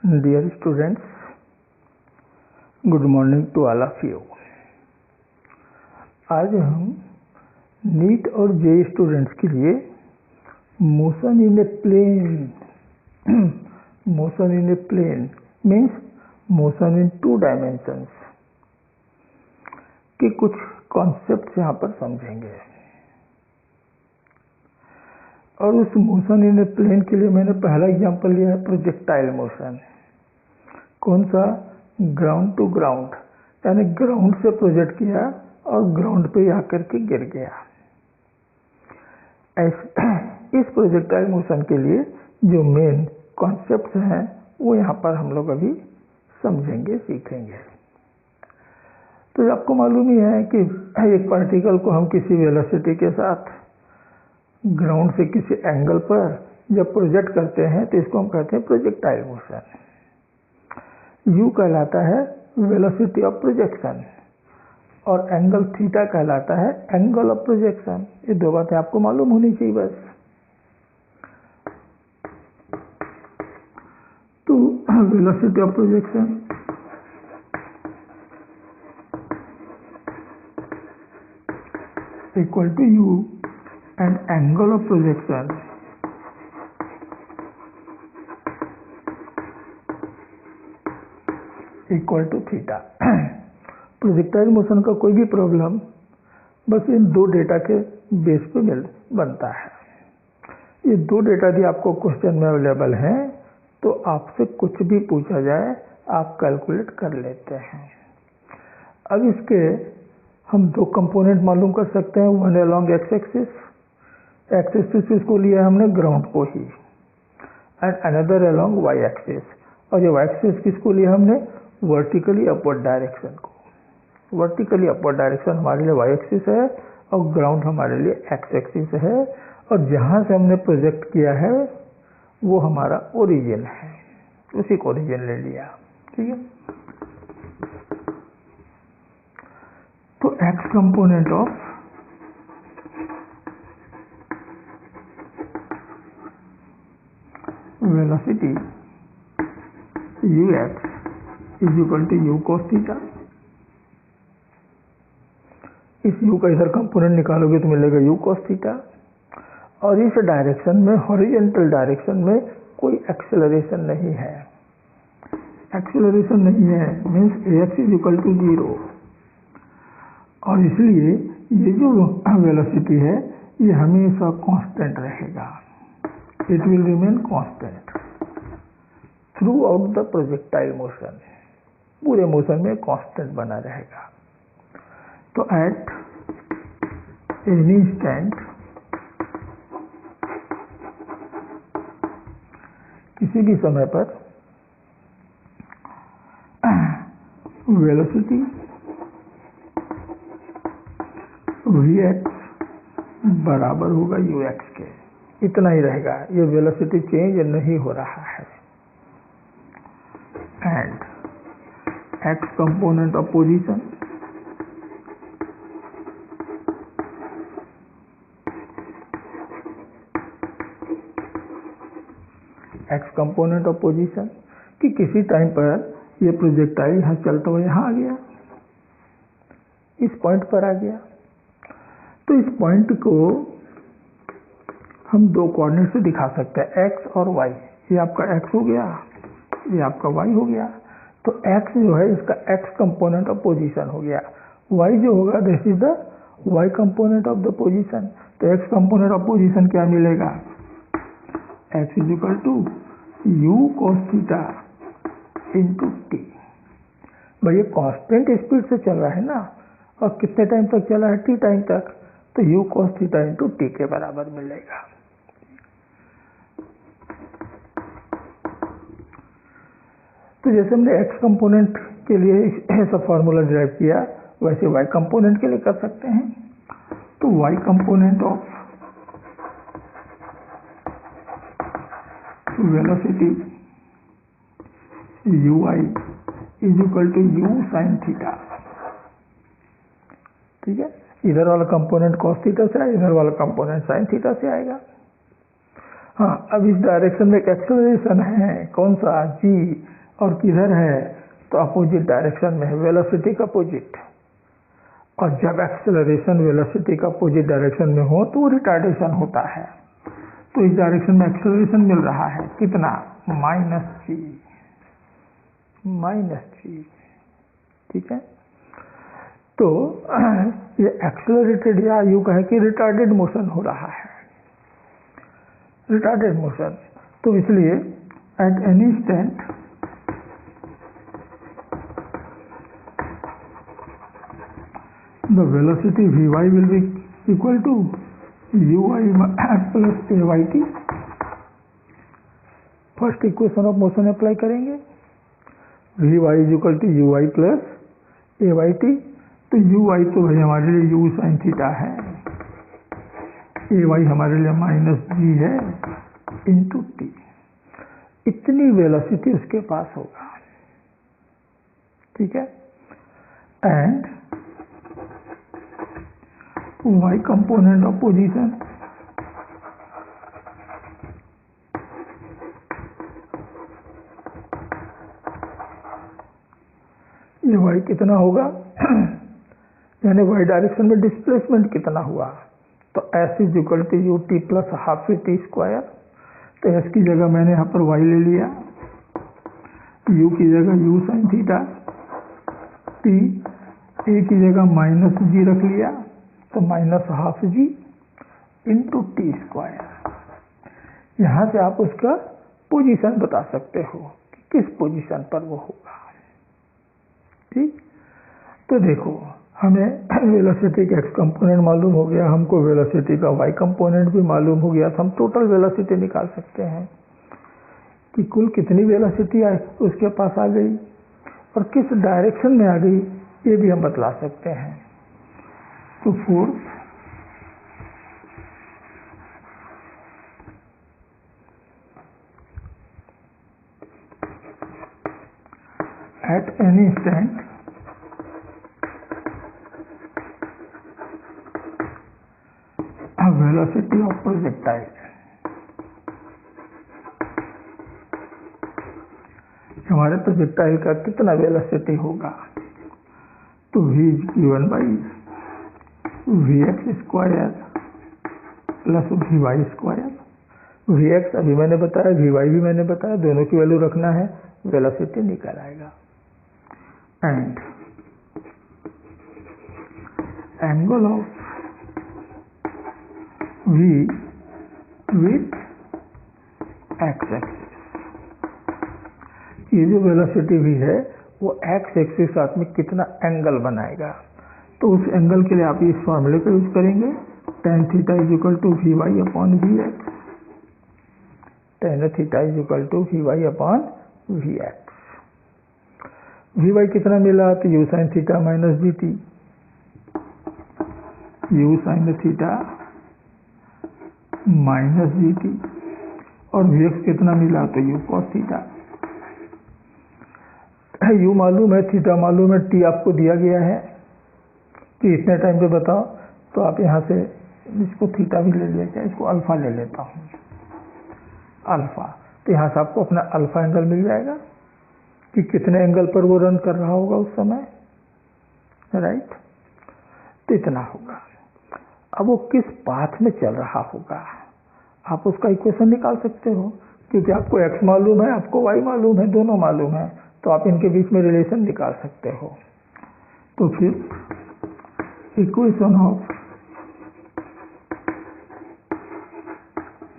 Dear students, good morning to all of you. आज हम NEET और जेई स्टूडेंट्स के लिए motion in a plane means motion in 2 dimensions के कुछ कॉन्सेप्ट्स यहाँ पर समझेंगे। और उस मोशन इन ए प्लेन के लिए मैंने पहला एग्जांपल लिया है प्रोजेक्टाइल मोशन। कौन सा? ग्राउंड टू ग्राउंड, यानी ग्राउंड से प्रोजेक्ट किया और ग्राउंड पे आकर के गिर गया। इस प्रोजेक्टाइल मोशन के लिए जो मेन कॉन्सेप्ट्स हैं वो यहाँ पर हम लोग अभी समझेंगे, सीखेंगे। तो आपको मालूम ही है कि एक पार्टिकल को हम किसी वेलोसिटी के साथ ग्राउंड से किसी एंगल पर जब प्रोजेक्ट करते हैं तो इसको हम कहते हैं प्रोजेक्टाइल मोशन। U कहलाता है वेलोसिटी ऑफ प्रोजेक्शन और एंगल थीटा कहलाता है एंगल ऑफ प्रोजेक्शन। ये दो बातें आपको मालूम होनी चाहिए बस। तो velocity of projection equal to U and angle of projection equal to theta. Projectile motion का कोई भी प्रॉब्लम बस इन दो डेटा के बेस पे बनता है। ये दो डेटा भी आपको क्वेश्चन में अवेलेबल हैं, तो आपसे कुछ भी पूछा जाए आप कैलकुलेट कर लेते हैं। अब इसके हम दो कंपोनेंट मालूम कर सकते हैं। वन अलोंग एक्स एक्सिस इसको लिया हमने ग्राउंड को ही, and another along y axis, और ये वाई एक्सिस किसको लिया हमने? वर्टिकली अपवर्ड डायरेक्शन को। वर्टिकली अपवर्ड डायरेक्शन हमारे लिए वाई एक्सिस है और ग्राउंड हमारे लिए एक्स एक्सिस है, और जहाँ से हमने प्रोजेक्ट किया है वो हमारा ओरिजिन है, उसी को ओरिजिन ले लिया। ठीक है, तो x component of velocity ux is equal to u cos theta. इस u का इधर कंपोनेंट निकालोगे तो मिलेगा u cos थीटा। और इस डायरेक्शन में, हॉरिजॉन्टल डायरेक्शन में कोई एक्सेलरेशन नहीं है। एक्सेलरेशन नहीं है means ax is equal to 0, और इसलिए ये जो वेलोसिटी है ये हमेशा कांस्टेंट रहेगा। It will remain constant throughout the projectile motion। पूरे मोशन में कांस्टेंट बना रहेगा। तो एट एनी इंस्टेंट, किसी भी समय पर वेलोसिटी Vx बराबर होगा ux के। इतना ही रहेगा, ये वेलोसिटी चेंज नहीं हो रहा है। And x component of position x component of position कि किसी टाइम पर ये प्रोजेक्टाइल यहाँ चलता हुआ यहाँ आ गया, इस पॉइंट पर आ गया। तो इस पॉइंट को हम दो कोऑर्डिनेट से दिखा सकते हैं, एक्स और वाई। ये आपका एक्स हो गया, ये आपका वाई हो गया। तो एक्स जो है इसका एक्स कंपोनेंट ऑफ पोजीशन हो गया, वाई जो होगा this is the y component of the position. तो एक्स कंपोनेंट ऑफ पोजीशन क्या मिलेगा? X is equal to u cos theta into t. भाई ये कांस्टेंट स्पीड से चल रहा है ना, और कितने टाइम तक चला है? टी टाइम तक। तो you cos theta into T के बराबर मिलेगा। तो जैसे हमने x कंपोनेंट के लिए ऐसा फॉर्मूला डिराइव किया, वैसे y कंपोनेंट के लिए कर सकते हैं। तो y component of velocity ui is equal to u sin theta. ठीक है, इधर वाला कंपोनेंट cos थीटा से आएगा, इधर वाला कंपोनेंट sin थीटा से आएगा। हाँ, अब इस डायरेक्शन में एक एक्सेलरेशन है, कौन सा, जी, और किधर है, तो अपोजिट डायरेक्शन में है, वेलोसिटी का अपोजिट। और जब एक्सेलरेशन वेलोसिटी का अपोजिट डायरेक्शन में हो तो रिटार्डेशन होता है। तो इस डायरेक्शन में एक्सेलरेशन मिल रहा है कितना, -g, ठीक है। तो ये एक्सेलरेटेड या यूं कहें कि रिटार्डेड मोशन हो रहा है, रिटार्डेड मोशन। तो इसलिए at any instant the velocity vy will be equal to ui plus ayt। First equation of motion apply करेंगे, vy is equal to ui plus ayt। तो ui तो भाई हमारे लिए u sin थीटा है, ay हमारे लिए -g है इंटू टी। इतनी वेलोसिटी उसके पास होगा, ठीक है। And y component of position, ये y कितना होगा यानी y डायरेक्शन में डिस्प्लेसमेंट कितना हुआ, तो s is equal to u t plus half t square. तो s की जगह मैंने यहाँ पर y ले लिया, u की जगह u sine theta, t a की जगह -g रख लिया, तो -12g इंटू टी स्क्वायर। यहाँ से आप उसका पोजीशन बता सकते हो कि किस पोजीशन पर वो होगा, ठीक। तो देखो हमें वेलोसिटी का x कंपोनेंट मालूम हो गया, हमको वेलोसिटी का y कंपोनेंट भी मालूम हो गया, तो हम टोटल वेलोसिटी निकाल सकते हैं कि कुल कितनी वेलोसिटी उसके पास आ गई और किस डायरेक्शन में आ गई, ये भी हम बतला सकते हैं। तो force at any instant velocity of projectile, हमारे प्रोजेक्टाइल का कितना वेलोसिटी होगा, तो v is given by vx square plus vy square. vx अभी मैंने बताया, vy भी मैंने बताया, दोनों की वैल्यू रखना है, वेलोसिटी निकल आएगा। And angle of v with x axis, ये जो वेलोसिटी v है वो x एक्सिस साथ में कितना एंगल बनाएगा, तो उस एंगल के लिए आप इस फॉर्मूले का यूज करेंगे, tan theta is equal to vy upon vx, tan theta is equal to vy upon vx। vy कितना मिला, तो u sin theta minus gt, u sin theta minus gt, और vx कितना मिला, तो u cos थीटा। u मालूम है, theta मालूम है, t आपको दिया गया है कि इतने टाइम पे बताओ, तो आप यहाँ से इसको थीटा भी ले लिया, इसको अल्फा ले लेता हूँ, अल्फा। तो यहाँ से आपको अपना अल्फा एंगल मिल जाएगा कि कितने एंगल पर वो रन कर रहा होगा उस समय, राइट। तो इतना होगा। अब वो किस पाथ में चल रहा होगा, आप उसका इक्वेशन निकाल सकते हो, क्योंकि आपको x मालूम है, आपको y मालूम है, दोनों मालूम है, तो आप इनके बीच में रिलेशन निकाल सकते हो। तो फिर इक्वेशन ऑफ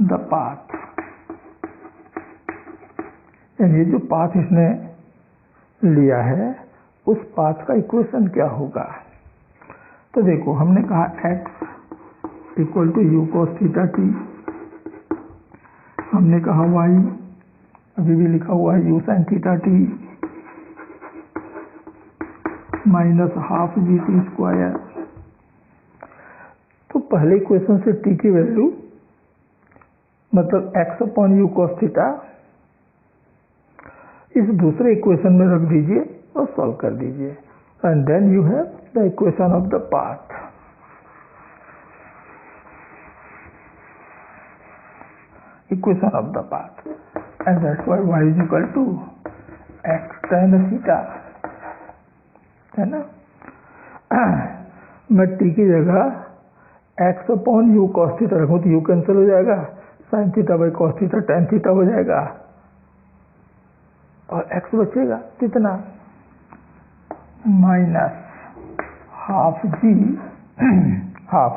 द पाथ, यानी जो पाथ इसने लिया है उस पाथ का इक्वेशन क्या होगा। तो देखो हमने कहा x equal to u cos theta t, हमने कहा y अभी भी लिखा हुआ है u sine theta t minus half g t square. तो पहले इक्वेशन से t की वैल्यू मतलब x upon u cos theta इस दूसरे इक्वेशन में रख दीजिए और सॉल्व कर दीजिए, and then you have the equation of the path. Equation equation of the path, and that's why y is equal to x tan theta, है ना। मैं t की जगह x upon u cos theta रखूँ तो u cancel हो जाएगा, sign theta by cos theta tan theta हो जाएगा, और x बचेगा कितना, माइनस हाफ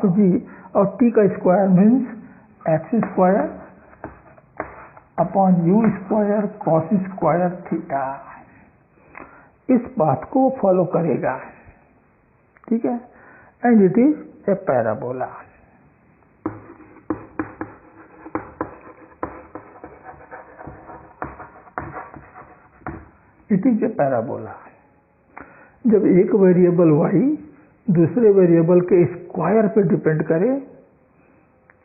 जी और t का square means x square upon you square cos square theta. इस बात को फॉलो करेगा, ठीक है। And it is a parabola. It is a parabola. जब एक वेरिएबल y दूसरे वेरिएबल के स्क्वायर पे डिपेंड करे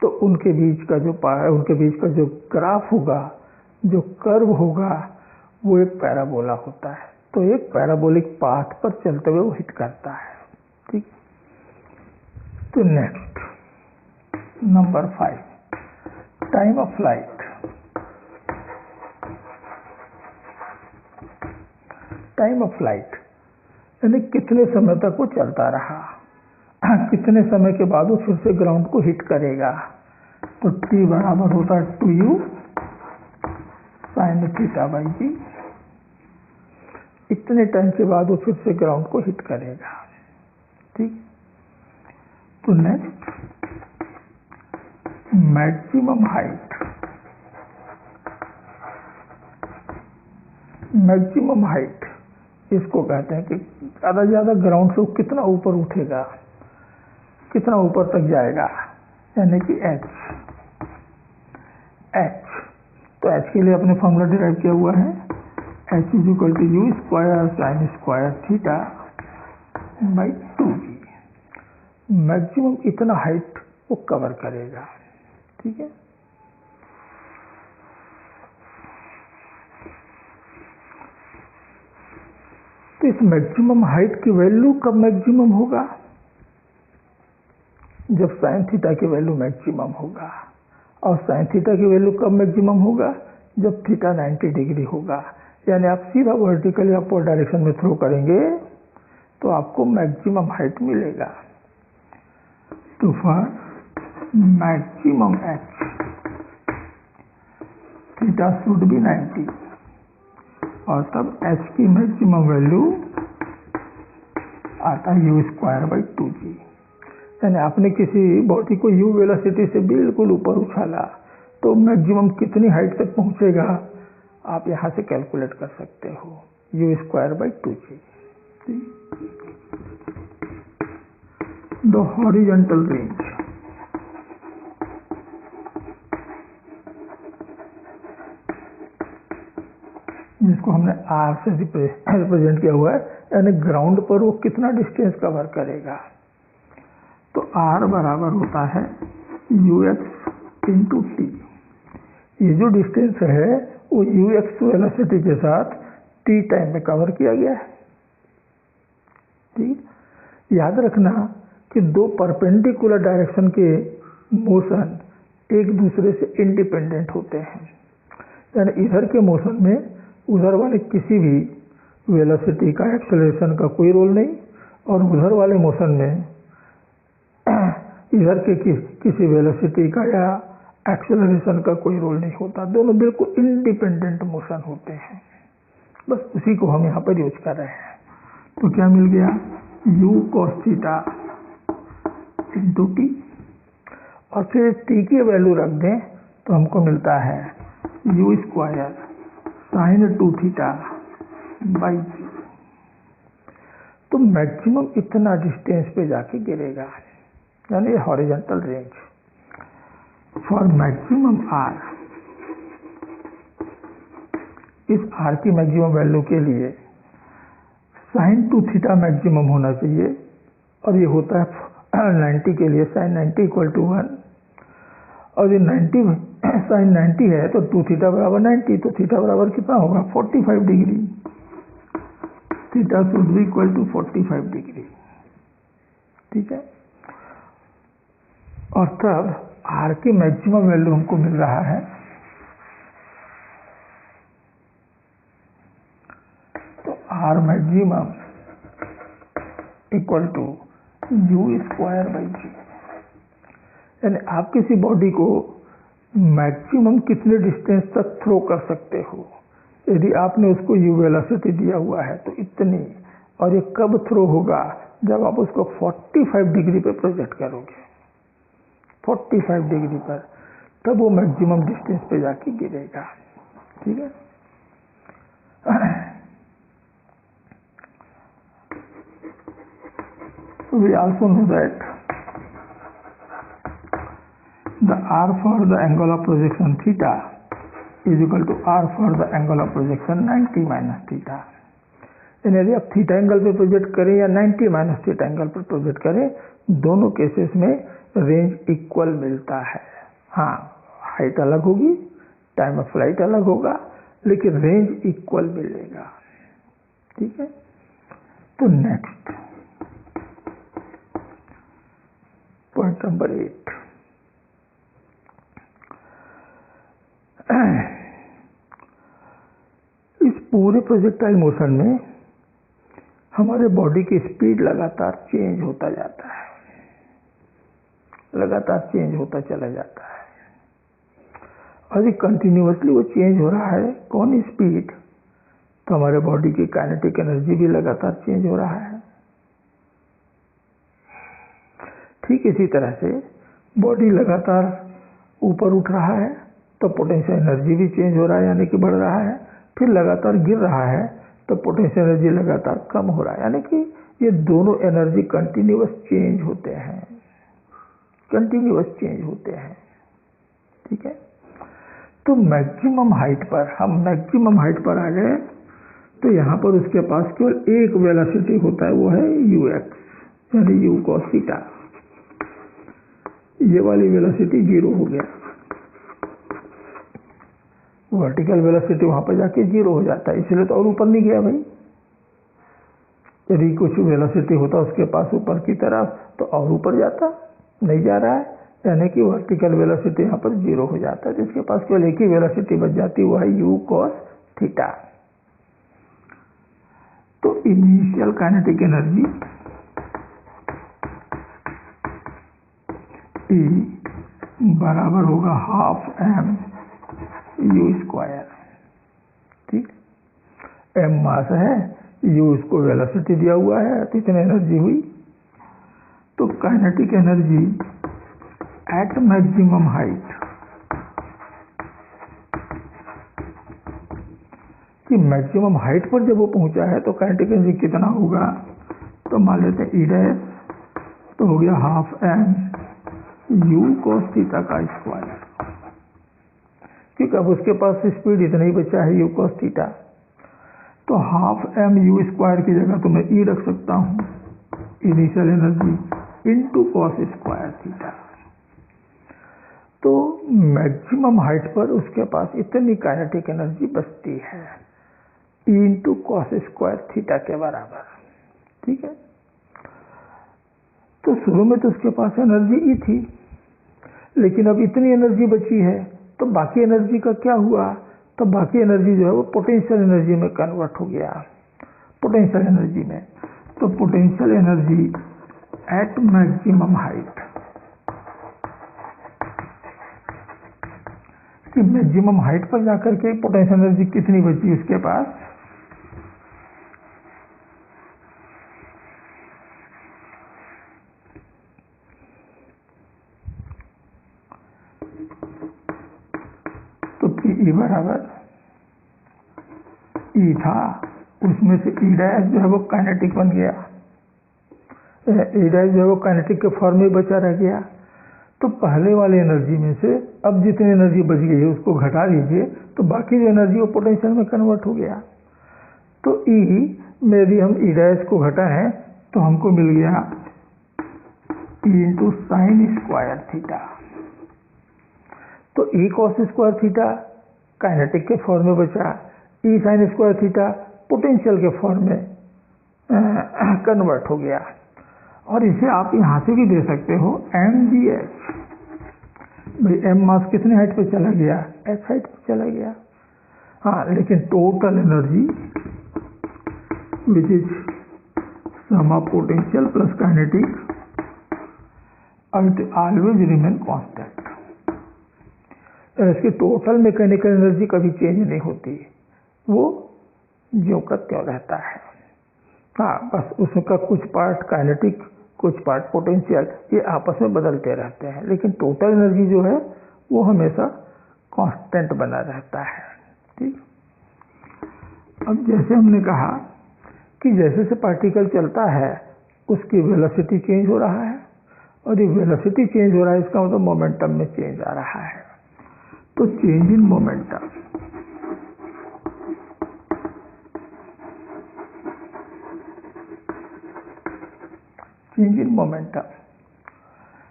तो उनके बीच का जो ग्राफ होगा, जो कर्व होगा, वो एक पैराबोला होता है। तो एक पैराबोलिक पाथ पर चलते हुए वो हिट करता है, ठीक। तो next number 5, time of flight. Time of flight यानी कितने समय तक वो चलता रहा, कितने समय के बाद वो फिर से ग्राउंड को हिट करेगा। तो t बराबर होता है 2u साइन थीटा बाई जी। इतने टाइम के बाद वो फिर से ग्राउंड को हिट करेगा, ठीक। तो next maximum height. Maximum height इसको कहते हैं कि ज़्यादा से ज़्यादा ग्राउंड से कितना ऊपर उठेगा, कितना ऊपर तक जाएगा, यानी कि h। तो h के लिए अपने फॉर्मूला डिराइव किया हुआ है, h is equal to u square sine square theta by 2g। Maximum इतना हाइट वो कवर करेगा, ठीक है। तो इस मैक्सिमम हाइट की वैल्यू कब मैक्सिमम होगा, जब साइन थीटा की वैल्यू मैक्सिमम होगा। और साइन थीटा की वैल्यू कब मैक्सिमम होगा, जब थीटा 90 डिग्री होगा। यानी आप सीधा वर्टिकली अपवर्ड डायरेक्शन में थ्रो करेंगे तो आपको मैक्सिमम हाइट मिलेगा। तो for maximum h theta should B 90, और तब h की मैक्सिमम वैल्यू आता है यू स्क्वायर बाई 2g। यानी आपने किसी बॉडी को u वेलोसिटी से बिल्कुल ऊपर उछाला तो मैक्सिमम कितनी हाइट तक पहुंचेगा आप यहां से कैलकुलेट कर सकते हो, you square by 2g। The horizontal range. जिसको हमने r से रिप्रेजेंट किया हुआ है, यानी ग्राउंड पर वो कितना डिस्टेंस कवर करेगा। तो r बराबर होता है ux इंटू टी। ये जो डिस्टेंस है वो ux वेलोसिटी के साथ t टाइम में कवर किया गया है, ठीक। याद रखना कि दो परपेंडिकुलर डायरेक्शन के मोशन एक दूसरे से इंडिपेंडेंट होते हैं। यानी इधर के मोशन में उधर वाले किसी भी वेलोसिटी का, एक्सेलरेशन का कोई रोल नहीं, और उधर वाले मोशन में इधर के किसी वेलोसिटी का या एक्सेलरेशन का कोई रोल नहीं होता। दोनों बिल्कुल इंडिपेंडेंट मोशन होते हैं। बस उसी को हम यहाँ पर यूज कर रहे हैं। तो क्या मिल गया, u cos theta into T, और फिर t की वैल्यू रख दें तो हमको मिलता है u square sine 2 theta by g. तो मैक्सिमम इतना डिस्टेंस पे जाके गिरेगा, यानी horizontal range. For maximum r, इस r की मैक्सिमम वैल्यू के लिए साइन 2 थीटा मैक्सिमम होना चाहिए, और ये होता है 90 के लिए साइन 90 इक्वल टू 1, और ये 90 साइन 90 है तो 2 थीटा बराबर 90, तो थीटा बराबर कितना होगा 45 degree. Theta should be equal to 45 degree, ठीक है। और तब r की मैक्सिमम वैल्यू हमको मिल रहा है R maximum equal to u square by g. यानी आप किसी बॉडी को मैक्सिमम कितने डिस्टेंस तक थ्रो कर सकते हो। यदि आपने उसको u वेलोसिटी दिया हुआ है तो इतनी, और ये कब थ्रो होगा, जब आप उसको 45 डिग्री पे प्रोजेक्ट करोगे, 45 डिग्री पर, तब वो मैक्सिमम डिस्टेंस पे जाके गिरेगा। ठीक है। We also know that the r for the angle of projection theta is equal to r for the angle of projection 90 minus theta। यदि आप थीटा एंगल पे प्रोजेक्ट करें या 90 माइनस थीटा एंगल पर प्रोजेक्ट करें, दोनों केसेस में range equal मिलता है। हाँ, हाइट अलग होगी, टाइम ऑफ फ्लाइट अलग होगा, लेकिन रेंज इक्वल मिलेगा। ठीक है। तो नेक्स्ट पॉइंट नंबर 8, इस पूरे प्रोजेक्टाइल मोशन में हमारे बॉडी की स्पीड लगातार चेंज होता जाता है, लगातार चेंज होता चला जाता है, और कंटिन्यूअसली वो चेंज हो रहा है। कौन स्पीड? तो हमारे बॉडी की काइनेटिक एनर्जी भी लगातार चेंज हो रहा है। ठीक इसी तरह से बॉडी लगातार ऊपर उठ रहा है तो पोटेंशियल एनर्जी भी चेंज हो रहा है, यानी कि बढ़ रहा है। फिर लगातार गिर रहा है तो पोटेंशियल एनर्जी लगातार कम हो रहा है, यानी कि ये दोनों एनर्जी कंटिन्यूअस चेंज होते हैं, कंटिन्यूअस चेंज होते हैं। ठीक है। तो मैक्सिमम हाइट पर, हम मैक्सिमम हाइट पर आ गए, तो यहाँ पर उसके पास केवल एक वेलोसिटी होता है, वो है ux, यानी u cos थीटा। ये वाली वेलोसिटी 0 हो गया, वर्टिकल वेलोसिटी वहां पर जाके 0 हो जाता है, इसलिए तो और ऊपर नहीं गया भाई। यदि कुछ वेलोसिटी होता उसके पास ऊपर की तरफ तो और ऊपर जाता, नहीं जा रहा है, यानी कि वर्टिकल वेलोसिटी यहाँ पर 0 हो जाता है। तो इसके पास केवल एक ही वेलोसिटी बच जाती है, वो है u cos थीटा। तो इनिशियल काइनेटिक एनर्जी E बराबर होगा हाफ m u स्क्वायर। ठीक, m मास है, u उसको वेलोसिटी दिया हुआ है, तो इतनी एनर्जी हुई। तो kinetic energy at maximum height, कि मैक्सिमम हाइट पर जब वो पहुंचा है तो काइनेटिक एनर्जी कितना होगा, तो मान लेते हैं E डैश, तो हो गया half m u cos theta का स्क्वायर, क्योंकि अब उसके पास स्पीड इतना ही बचा है u cos थीटा। तो हाफ m u स्क्वायर की जगह तो मैं E रख सकता हूँ, initial energy into cos square theta. तो मैक्सिमम हाइट पर उसके पास इतनी काइनेटिक एनर्जी बचती है, E into cos square theta के बराबर। ठीक है। तो शुरू में तो उसके पास एनर्जी E थी, लेकिन अब इतनी एनर्जी बची है, तो बाकी एनर्जी का क्या हुआ, तो बाकी एनर्जी जो है वो पोटेंशियल एनर्जी में कन्वर्ट हो गया, पोटेंशियल एनर्जी में। तो potential energy at maximum height, कि मैक्सिमम हाइट पर जाकर के पोटेंशियल एनर्जी कितनी बची उसके पास, तो E बराबर E था, उसमें से E डैश जो है वो काइनेटिक बन गया, E डैश जो है वो काइनेटिक के फॉर्म में बचा रह गया। तो पहले वाली एनर्जी में से अब जितनी एनर्जी बच गई है उसको घटा दीजिए, तो बाकी जो एनर्जी वो पोटेंशियल में कन्वर्ट हो गया। तो E में यदि हम E डैश को घटाएं तो हमको मिल गया E into sine square theta. तो E cos square theta kinetic के फॉर्म में बचा, E sign square theta potential के फॉर्म में कन्वर्ट हो गया। और इसे आप यहाँ से भी दे सकते हो mgh, भाई m मास कितने हाइट पे चला गया, h हाइट पे चला गया। हाँ, लेकिन total energy which is sum of potential plus kinetic, and it always remain constant. इसकी टोटल मैकेनिकल एनर्जी कभी चेंज नहीं होती, वो ज्यों का त्यों रहता है। हाँ, बस उसका कुछ पार्ट काइनेटिक, कुछ पार्ट पोटेंशियल, ये आपस में बदलते रहते हैं, लेकिन टोटल एनर्जी जो है वो हमेशा कांस्टेंट बना रहता है। ठीक। अब जैसे हमने कहा कि जैसे जैसे पार्टिकल चलता है उसकी वेलोसिटी चेंज हो रहा है, और ये वेलोसिटी चेंज हो रहा है इसका मतलब मोमेंटम में चेंज आ रहा है। तो change in momentum, change in momentum,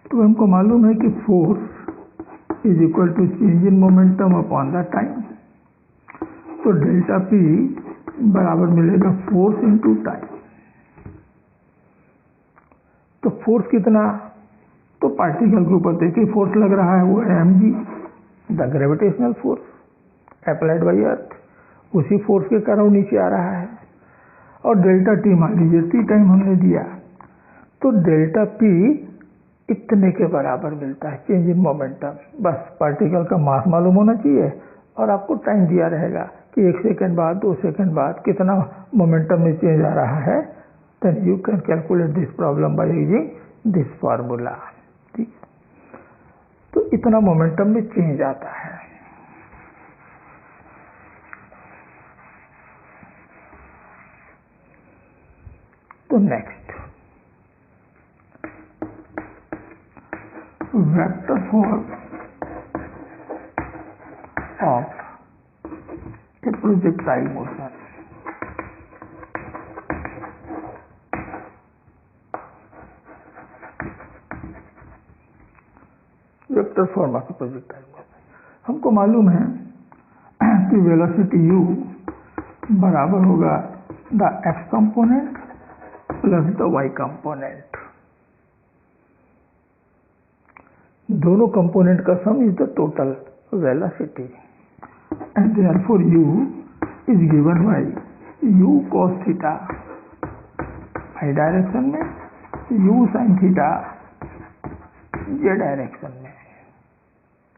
तो हमको मालूम है कि force is equal to change in momentum upon the time. तो डेल्टा पी बराबर मिलेगा फोर्स इंटू टाइम। तो फोर्स कितना, तो पार्टिकल के ऊपर देखिए फोर्स लग रहा है, वो mg, the gravitational force applied by earth, उसी फोर्स के कारण नीचे आ रहा है। और डेल्टा टी मान लीजिए, टी टाइम हमने दिया, तो डेल्टा पी इतने के बराबर मिलता है चेंज इन मोमेंटम। बस पार्टिकल का मास मालूम होना चाहिए और आपको टाइम दिया रहेगा कि 1 सेकंड बाद, 2 सेकंड बाद कितना मोमेंटम में चेंज आ रहा है। Then you can calculate this problem by using this formula. ठीक, तो इतना मोमेंटम में चेंज आता है। तो next, vector form of a projectile motion। Vector form of projectile motion, हमको मालूम है कि वेलोसिटी u बराबर होगा the x component plus the y component. दोनों कंपोनेंट का sum is the total velocity, and therefore u is given by u cos theta y direction में, u sin theta z direction में।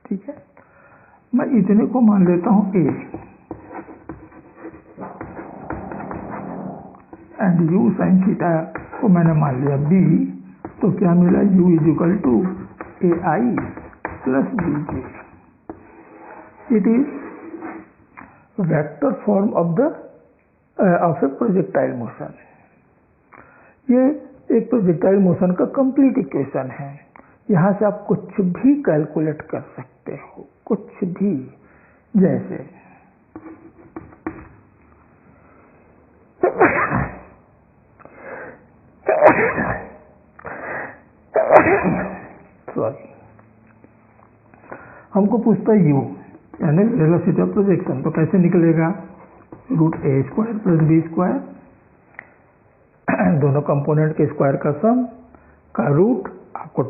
ठीक है, मैं इतने को मान लेता हूं a, and u sin theta को मैंने मान लिया b। तो क्या मिला, u is equal to ai plus bj। It is vector form of a projectile motion. ये एक प्रोजेक्टाइल मोशन का कंप्लीट इक्वेशन है। यहाँ से आप कुछ भी कैलकुलेट कर सकते हो, कुछ भी। जैसे सॉरी, हमको पूछता है u यानी वेलोसिटी ऑफ प्रोजेक्शन, तो कैसे निकलेगा, √a² प्लस b², दोनों कंपोनेंट के स्क्वायर का सम का रूट आपको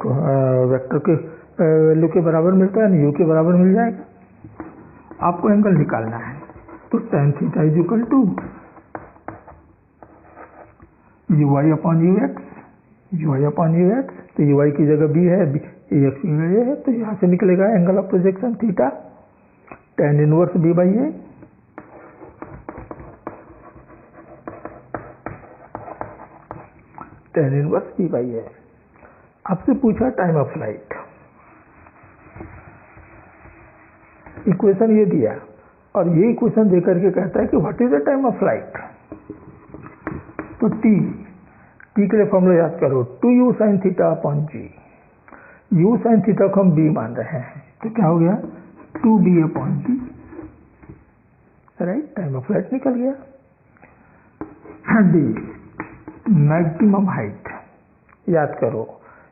वेक्टर के वैल्यू के बराबर मिलता है, u के बराबर मिल जाएगा। आपको एंगल निकालना है, तो tan theta is equal to uy upon ux, uy upon ux। तो uy की जगह b है, ax की जगह a है, तो यहाँ से निकलेगा angle of projection theta tan inverse b by a। tan inverse b by a। आपसे पूछा टाइम ऑफ फ्लाइट, इक्वेशन ये दिया, और ये इक्वेशन देकर के कहता है कि what is the time of flight. तो t के लिए फॉर्मूला याद करो, 2u sin theta upon g। u sin theta को हम b मान रहे हैं, तो क्या हो गया, 2b upon g। Right, time of flight निकल गया। d मैक्सिमम हाइट, याद करो,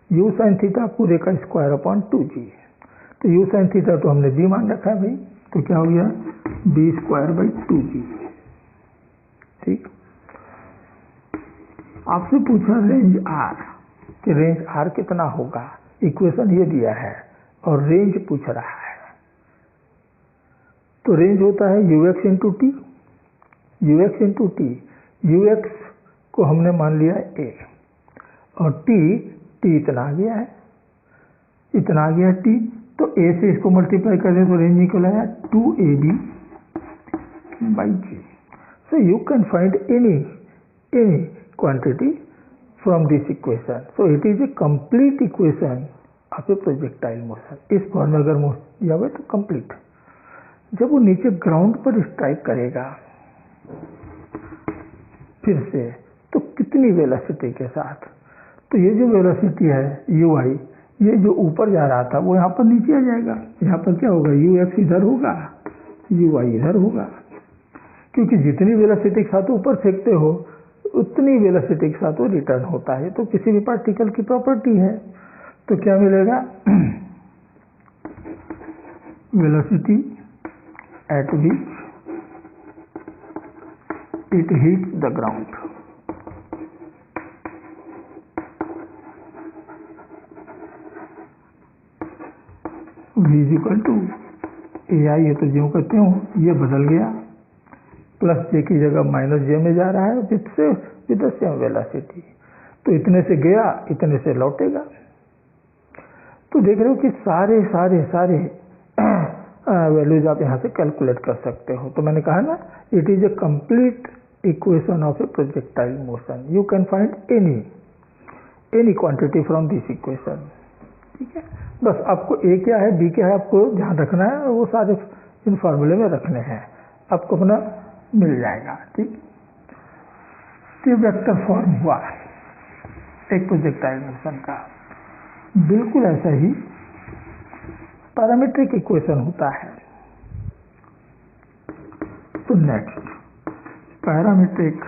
u sin थीटा पूरे का स्क्वायर अपॉन 2g। तो u sin थीटा तो हमने b मान रखा है भाई, तो क्या हो गया, b² बाई 2g। ठीक, आपसे पूछा रेंज r, कि रेंज r कितना होगा। इक्वेशन ये दिया है और रेंज पूछ रहा है, तो रेंज होता है ux into T, ux into T. ux को हमने मान लिया ए, और टी इतना आ गया है, इतना आ गया टी, तो ए से इसको मल्टीप्लाई कर दें तो रेंज निकल आया 2ab by g. So you can find any quantity from this equation. So it is a complete equation of a projectile motion. इस फॉर्म में अगर दिया हुआ तो कंप्लीट. जब वो नीचे ग्राउंड पर स्ट्राइक करेगा फिर से, तो कितनी वेलोसिटी के साथ, तो ये जो वेलोसिटी है ui, ये जो ऊपर जा रहा था वो यहाँ पर नीचे आ जाएगा. यहाँ पर क्या होगा, ux इधर होगा, ui इधर होगा, क्योंकि जितनी वेलोसिटी के साथ ऊपर फेंकते हो उतनी वेलोसिटी के साथ वो रिटर्न होता है. तो किसी भी पार्टिकल की प्रॉपर्टी है. तो क्या मिलेगा, velocity at which it hit the ground. v equal to ai, ये तो ज्यों कहते हो ये बदल गया, प्लस जे की जगह माइनस जे में जा रहा है विद द सेम वेलोसिटी. तो इतने से गया इतने से लौटेगा. तो देख रहे हो कि सारे सारे सारे वैल्यूज आप यहाँ से कैलकुलेट कर सकते हो. तो मैंने कहा ना, it is a complete equation of a projectile motion. You can find any quantity from this equation. ठीक है, बस आपको ए क्या है बी क्या है आपको ध्यान रखना है, वो सारे इन फार्मूले में रखने हैं, आपको अपना मिल जाएगा. ठीक, तो वेक्टर फॉर्म हुआ एक प्रोजेक्टाइल मोशन का. बिल्कुल ऐसा ही पैरामीट्रिक इक्वेशन होता है. तो नेक्स्ट पैरामीट्रिक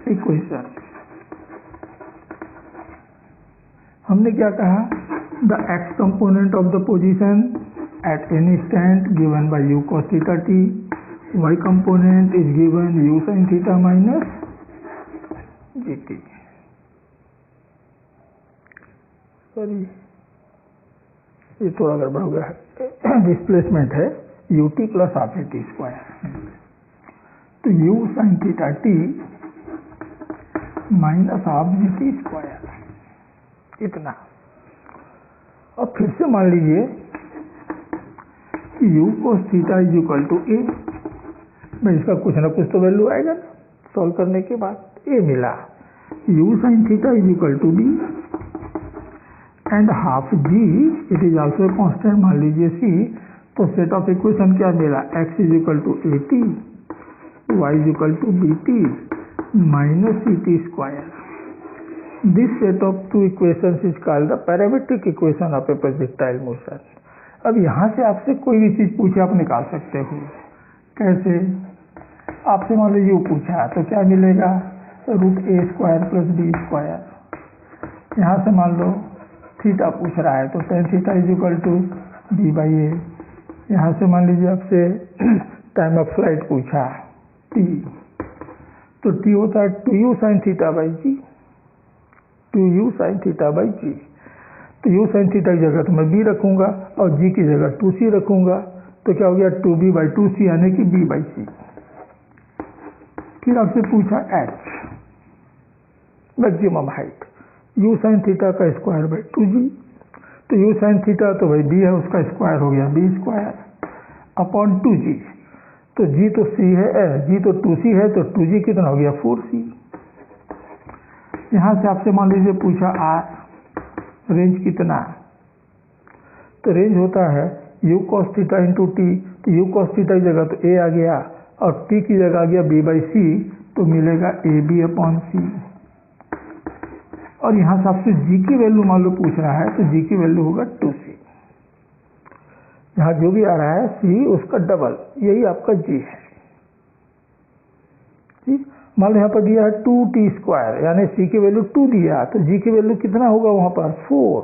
इक्वेशन, हमने क्या कहा, the x component of the position at any instant given by u cos theta t, y component is given u sin theta minus gt. Sorry, ये थोड़ा गड़बड़ हो गया है. डिस्प्लेसमेंट है ut plus half a t square. तो u sin theta t minus half g t square, इतना. और फिर से मान लीजिए u cos theta is equal to a. मैं इसका कुछ ना कुछ तो वैल्यू आएगा ना सॉल्व करने के बाद. ए मिला, u sin theta is equal to b and half g, it is also constant, मान लीजिए सी. तो सेट ऑफ इक्वेशन क्या मिला, x is equal to a t, y is equal to b t minus c t square. This set of two equations is called the parametric equation of a projectile motion. अब यहाँ से आपसे कोई भी चीज़ पूछे आप निकाल सकते हो. कैसे, आपसे मान लो यू पूछा तो क्या मिलेगा, root a square plus b square. यहाँ से मान लो थीटा पूछ रहा है तो tan theta is equal to b by a. यहाँ से मान लीजिए आपसे टाइम ऑफ फ्लाइट पूछा टी, तो टी होता है 2u sine theta by g, 2u sine theta by g. तो u साइन थीटा की जगह तो मैं b रखूंगा और g की जगह 2c रखूंगा. तो क्या हो गया 2b बाई 2c यानी कि b बाई c. फिर आपसे पूछा h maximum height, u sine theta का स्क्वायर बाई 2g. तो u साइन थीटा तो भाई b है, उसका स्क्वायर हो गया b स्क्वायर अपॉन 2g. तो g तो c है, g तो 2c है, तो 2g कितना हो गया 4c. यहाँ से आपसे मान लीजिए पूछा r, रेंज कितना, तो रेंज होता है u cos theta into T. तो u cos थीटा की जगह तो a आ गया और t की जगह आ गया b बाई सी, तो मिलेगा ए बी अपॉन सी. और यहाँ से आपसे g की वैल्यू मान लो पूछ रहा है तो g की वैल्यू होगा 2c. यहाँ जो भी आ रहा है c उसका डबल, यही आपका g है. ठीक, मान लो यहाँ पर दिया है 2t स्क्वायर, यानी c की वैल्यू 2 दिया, तो g की वैल्यू कितना होगा वहाँ पर 4.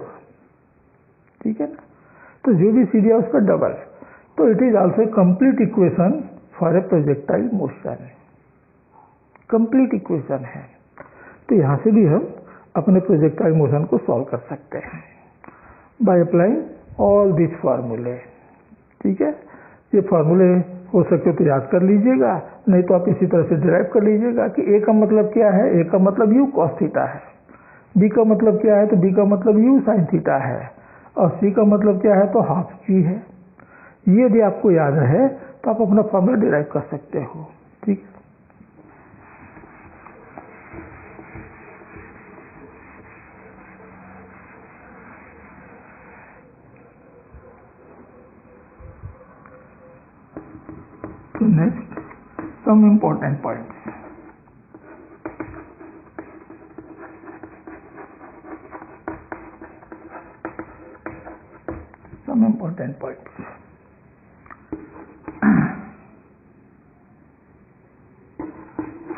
ठीक है ना, तो जो भी c दिया उसका डबल. तो it is also complete equation for a projectile motion. Complete equation है. तो यहाँ से भी हम अपने प्रोजेक्टाइल मोशन को सॉल्व कर सकते हैं बाय अप्लाइंग ऑल दिस फार्मूले. ठीक है, ये फार्मूले हो सके तो याद कर लीजिएगा, नहीं तो आप इसी तरह से डिराइव कर लीजिएगा कि ए का मतलब क्या है, ए का मतलब यू कॉस थीटा है, बी का मतलब क्या है तो बी का मतलब यू साइन थीटा है, और सी का मतलब क्या है तो हाफ जी है। ये यदि आपको याद रहे तो आप अपना फॉर्मूला डिराइव कर सकते हो। ठीक है, तो next some important points. Some important points.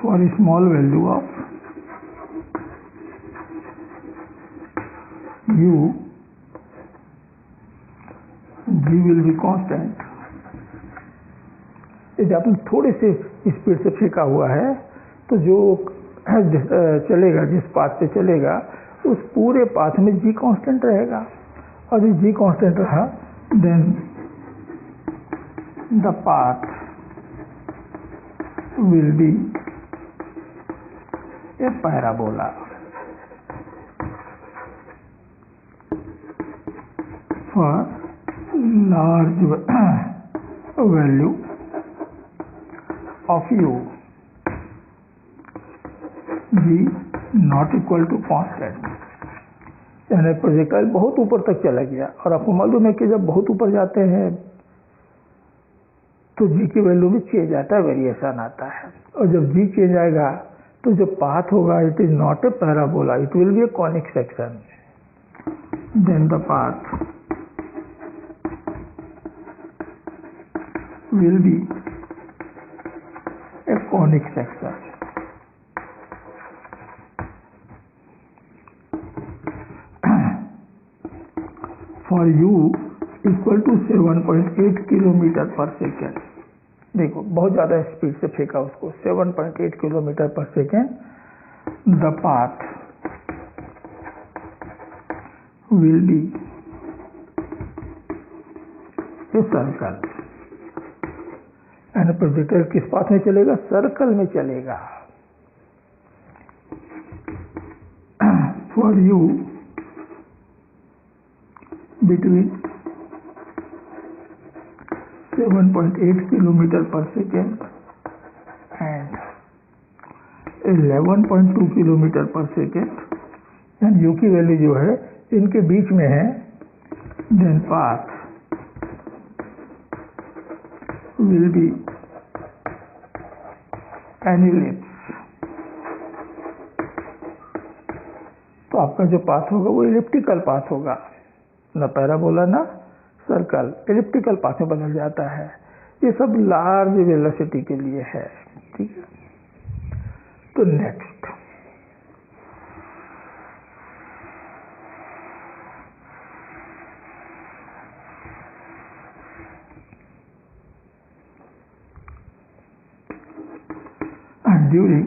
For a small value of u, g will be constant. यदि आपने थोड़े से स्पीड से फेंका हुआ है तो जो चलेगा, जिस पाथ पे चलेगा उस पूरे पाथ में g कांस्टेंट रहेगा, और यदि g कांस्टेंट रहा then the path will be a parabola. For large value of u, g not equal to constant, यानी प्रोजेक्टाइल बहुत ऊपर तक चला गया, और आपको मालूम है कि जब बहुत ऊपर जाते हैं तो जी की वैल्यू में चेंज आता है, वेरिएशन आता है, और जब जी चेंज आएगा तो जो पाथ होगा it is not a parabola, it will be a conic section. Then the path will be a conic section. For u equal to 7.8 kilometre per second, देखो बहुत ज़्यादा स्पीड से फेंका उसको, 7.8 kilometre per second, the path will be a circle, यानी projector किस path में चलेगा, सर्कल में चलेगा। For u between 7.8 kilometre per second and 11.2 kilometre per second, यानी यू की वैल्यू जो है इनके बीच में है, then path will be an ellipse. तो आपका जो पाथ होगा वो इलिप्टिकल पाथ होगा, ना पैराबोला ना सर्कल, इलिप्टिकल पाथ में बदल जाता है। ये सब लार्ज वेलोसिटी के लिए है। ठीक है, तो next during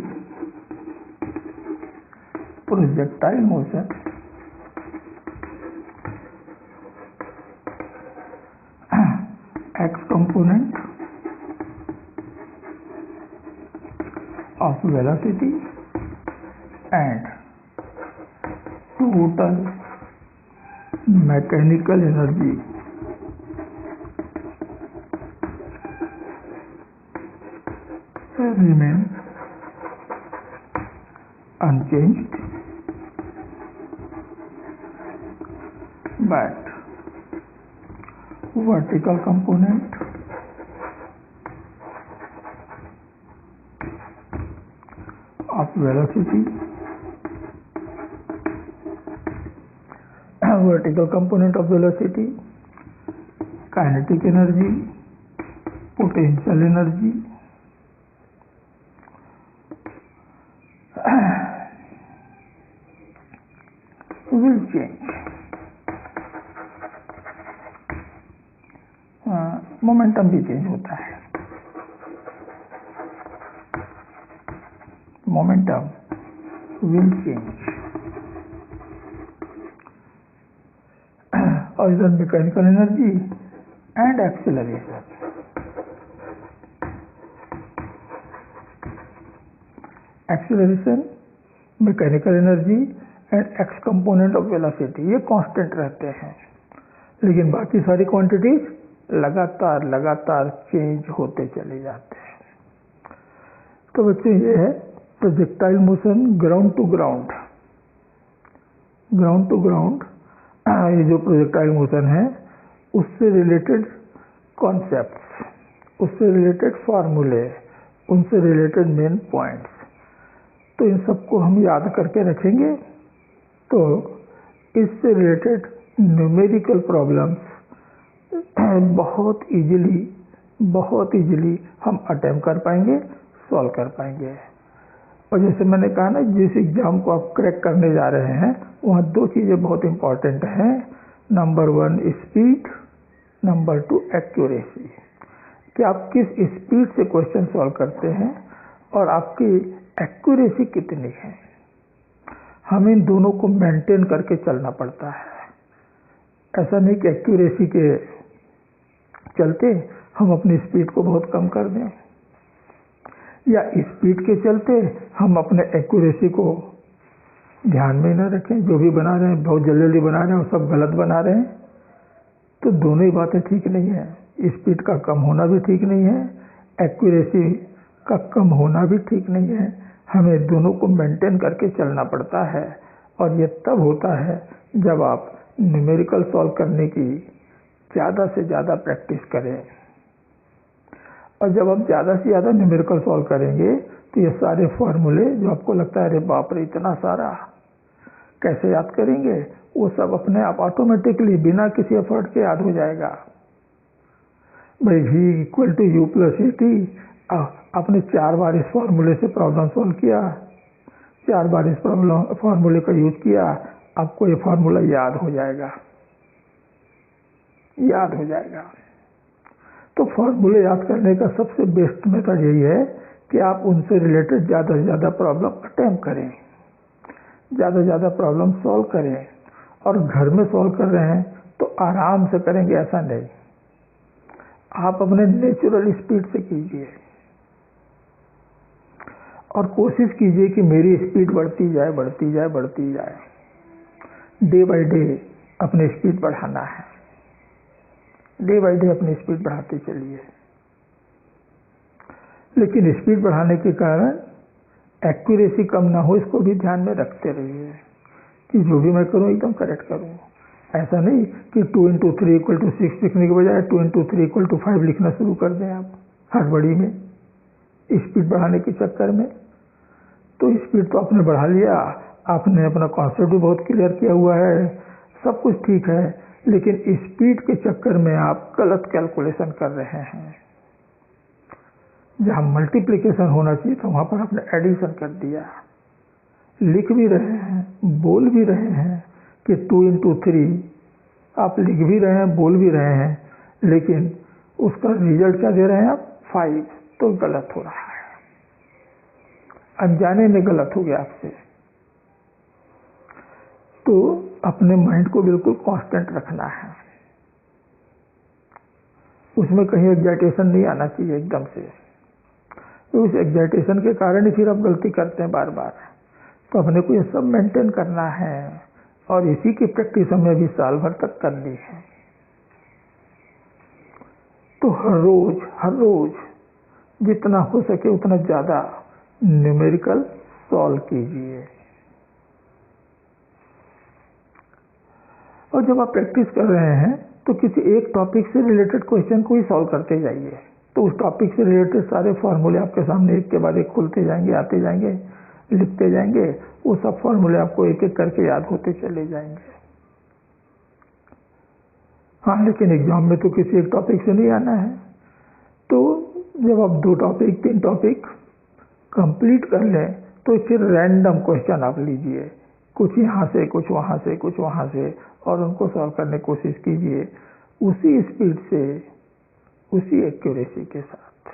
projectile motion x component of velocity and total mechanical energy remain unchanged, but vertical component of velocity, vertical component of velocity, kinetic energy, potential energy will change. Momentum भी change होता है, momentum will change, और इधर mechanical energy and acceleration, acceleration, mechanical energy and x component of velocity, ये constant रहते हैं, लेकिन बाकी सारी क्वांटिटीज लगातार लगातार चेंज होते चले जाते हैं। तो बच्चों ये है projectile motion ground to ground. Ground to ground ये जो प्रोजेक्टाइल मोशन है उससे रिलेटेड कॉन्सेप्ट्स, उससे रिलेटेड फार्मूले, उनसे रिलेटेड मेन पॉइंट्स, तो इन सबको हम याद करके रखेंगे तो इससे रिलेटेड न्यूमेरिकल प्रॉब्लम्स बहुत इजीली हम अटेम्प्ट कर पाएंगे, सॉल्व कर पाएंगे। और जैसे मैंने कहा ना, जिस एग्जाम को आप क्रैक करने जा रहे हैं वहाँ दो चीज़ें बहुत इंपॉर्टेंट हैं। नंबर 1 स्पीड, नंबर 2 एक्यूरेसी, कि आप किस स्पीड से क्वेश्चन सॉल्व करते हैं और आपकी एक्यूरेसी कितनी है। हमें इन दोनों को मेंटेन करके चलना पड़ता है। ऐसा नहीं कि एक्यूरेसी के चलते हम अपनी स्पीड को बहुत कम कर दें, या स्पीड के चलते हम अपने एक्यूरेसी को ध्यान में न रखें। जो भी बना रहे हैं बहुत जल्दी बना रहे हैं और सब गलत बना रहे हैं, तो दोनों ही बातें ठीक नहीं है। स्पीड का कम होना भी ठीक नहीं है, एक्यूरेसी का कम होना भी ठीक नहीं है। हमें दोनों को मेंटेन करके चलना पड़ता है, और ये तब होता है जब आप न्यूमेरिकल सॉल्व करने की ज़्यादा से ज़्यादा प्रैक्टिस करें। और जब आप ज़्यादा से ज़्यादा न्यूमेरिकल सॉल्व करेंगे तो ये सारे फार्मूले जो आपको लगता है अरे बाप रे इतना सारा कैसे याद करेंगे, वो सब अपने आप ऑटोमेटिकली बिना किसी एफर्ट के याद हो जाएगा। भाई V = U + AT, आपने 4 बार इस फार्मूले से प्रॉब्लम सॉल्व किया, 4 बार इस फार्मूले का यूज किया, आपको ये फार्मूला याद हो जाएगा। तो फार्मूले याद करने का सबसे बेस्ट मेथड यही है कि आप उनसे रिलेटेड ज़्यादा से ज़्यादा प्रॉब्लम अटेम्प्ट करें, ज़्यादा से ज़्यादा प्रॉब्लम सॉल्व करें। और घर में सॉल्व कर रहे हैं तो आराम से करेंगे, ऐसा नहीं। आप अपने नेचुरल स्पीड से कीजिए और कोशिश कीजिए कि मेरी स्पीड बढ़ती जाए। डे बाय डे अपनी स्पीड बढ़ाना है, डे बाय डे अपनी स्पीड बढ़ाते चलिए। लेकिन स्पीड बढ़ाने के कारण एक्यूरेसी कम ना हो, इसको भी ध्यान में रखते रहिए कि जो भी मैं करूं एकदम करेक्ट करूं। ऐसा नहीं कि 2 × 3 = 6 लिखने के बजाय 2 × 3 = 5 लिखना शुरू कर दें आप हड़बड़ी में, स्पीड बढ़ाने के चक्कर में। तो स्पीड तो आपने बढ़ा लिया, आपने अपना कॉन्सेप्ट भी बहुत क्लियर किया हुआ है, सब कुछ ठीक है, लेकिन स्पीड के चक्कर में आप गलत कैलकुलेशन कर रहे हैं। जहाँ मल्टीप्लिकेशन होना चाहिए था वहाँ पर आपने एडिशन कर दिया। लिख भी रहे हैं, बोल भी रहे हैं कि 2 × 3, आप लिख भी रहे हैं, बोल भी रहे हैं, लेकिन उसका रिजल्ट क्या दे रहे हैं आप 5, तो गलत हो रहा है, अनजाने में गलत हो गया आपसे। तो अपने माइंड को बिल्कुल कांस्टेंट रखना है, उसमें कहीं एक्साइटेशन नहीं आना चाहिए एकदम से। तो उस एक्साइटेशन के कारण ही फिर आप गलती करते हैं बार बार। तो अपने को ये सब मेंटेन करना है, और इसी की प्रैक्टिस हमें भी साल भर तक करनी है। तो हर रोज जितना हो सके उतना ज़्यादा न्यूमेरिकल सॉल्व कीजिए। और जब आप प्रैक्टिस कर रहे हैं तो किसी एक टॉपिक से रिलेटेड क्वेश्चन को ही सॉल्व करते जाइए, तो उस टॉपिक से रिलेटेड सारे फार्मूले आपके सामने एक के बाद एक खुलते जाएंगे, आते जाएंगे, लिखते जाएंगे, वो सब फार्मूले आपको एक एक करके याद होते चले जाएंगे। हाँ, लेकिन एग्जाम में तो किसी एक टॉपिक से नहीं आना है। तो जब आप 2 टॉपिक 3 टॉपिक कंप्लीट कर लें तो फिर रैंडम क्वेश्चन आप लीजिए, कुछ यहाँ से कुछ वहाँ से कुछ वहाँ से, और उनको सॉल्व करने की कोशिश कीजिए उसी स्पीड से, उसी एक्यूरेसी के साथ।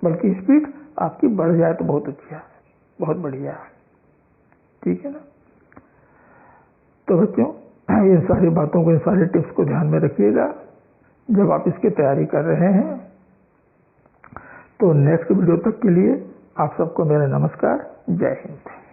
बल्कि स्पीड आपकी बढ़ जाए तो बहुत अच्छा, बहुत बढ़िया, ठीक है ना। तो बच्चों, इन सारी बातों को, इन सारे टिप्स को ध्यान में रखिएगा जब आप इसकी तैयारी कर रहे हैं। तो नेक्स्ट वीडियो तक के लिए आप सबको मेरा नमस्कार। जय हिंद।